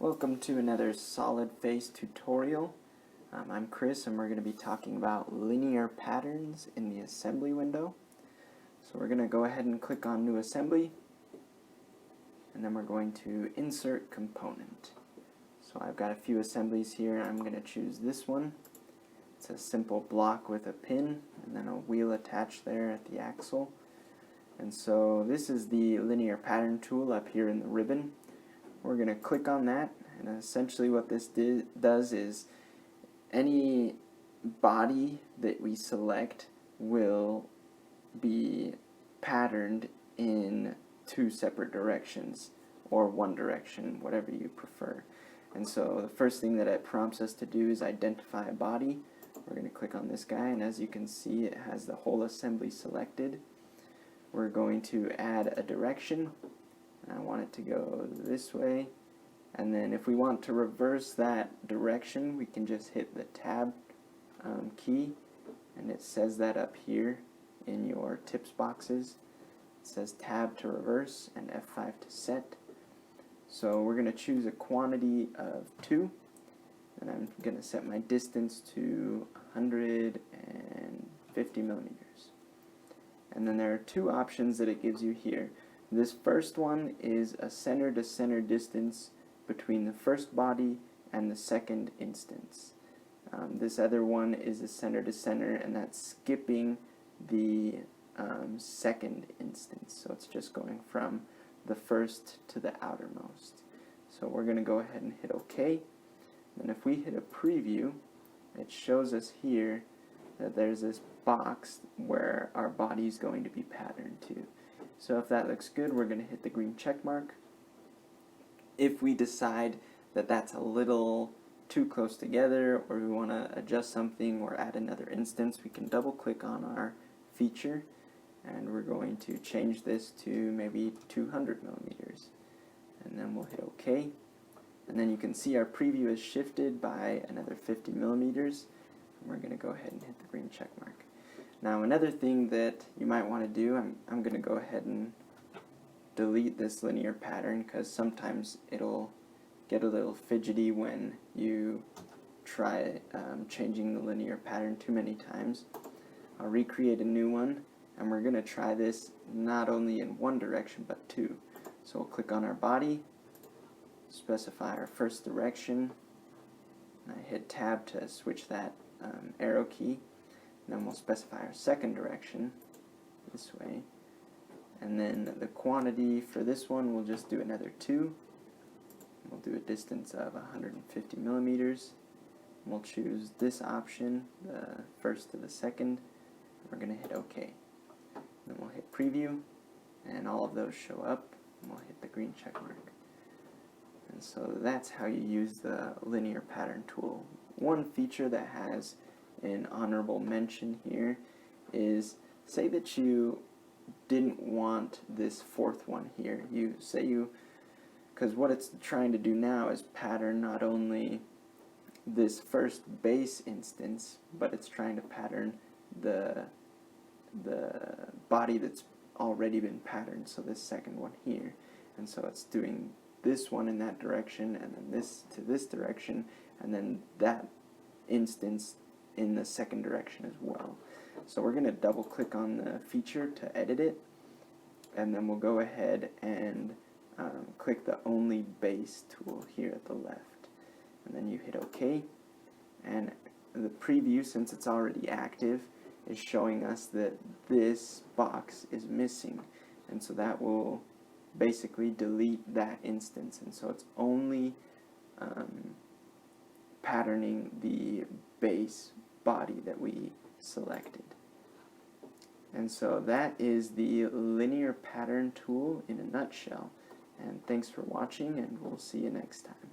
Welcome to another solid face tutorial. I'm Chris and we're going to be talking about linear patterns in the assembly window. So we're going to go ahead and click on New Assembly, and then we're going to Insert Component. So I've got a few assemblies here. I'm going to choose this one. It's a simple block with a pin and then a wheel attached there at the axle. And so this is the linear pattern tool up here in the ribbon. We're going to click on that, and essentially what this does is any body that we select will be patterned in two separate directions, or one direction, whatever you prefer. And so the first thing that it prompts us to do is identify a body. We're going to click on this guy, and as you can see, it has the whole assembly selected. We're going to add a direction. I want it to go this way, and then if we want to reverse that direction, we can just hit the tab key, and it says that up here in your tips boxes. It says tab to reverse and F5 to set. So we're going to choose a quantity of 2, and I'm going to set my distance to 150 millimeters. And then there are two options that it gives you here. This first one is a center-to-center distance between the first body and the second instance. This other one is a center-to-center, and that's skipping the second instance. So it's just going from the first to the outermost. So we're going to go ahead and hit OK. And if we hit a preview, it shows us here that there's this box where our body is going to be patterned to. So if that looks good, we're going to hit the green check mark. If we decide that that's a little too close together, or we want to adjust something or add another instance, we can double click on our feature, and we're going to change this to maybe 200 millimeters. And then we'll hit OK. And then you can see our preview is shifted by another 50 millimeters. And we're going to go ahead and hit the green check mark. Now another thing that you might want to do, I'm going to go ahead and delete this linear pattern, because sometimes it'll get a little fidgety when you try changing the linear pattern too many times. I'll recreate a new one, and we're going to try this not only in one direction but two. So we'll click on our body, specify our first direction, and I hit tab to switch that arrow key. And then we'll specify our second direction this way, and then the quantity for this one we'll just do another 2. We'll do a distance of 150 millimeters. We'll choose this option, the first to the second. We're going to hit OK. Then we'll hit preview, and all of those show up, and we'll hit the green check mark. And so that's how you use the linear pattern tool. One feature that has an honorable mention here is, say that you didn't want this fourth one here. Because what it's trying to do now is pattern not only this first base instance, but it's trying to pattern the body that's already been patterned, so this second one here. And so it's doing this one in that direction, and then this to this direction, and then that instance in the second direction as well. So we're going to double click on the feature to edit it, and then we'll go ahead and click the only base tool here at the left, and then you hit OK, and the preview, since it's already active, is showing us that this box is missing, and so that will basically delete that instance, and so it's only patterning the base body that we selected. And so that is the linear pattern tool in a nutshell. And thanks for watching, and we'll see you next time.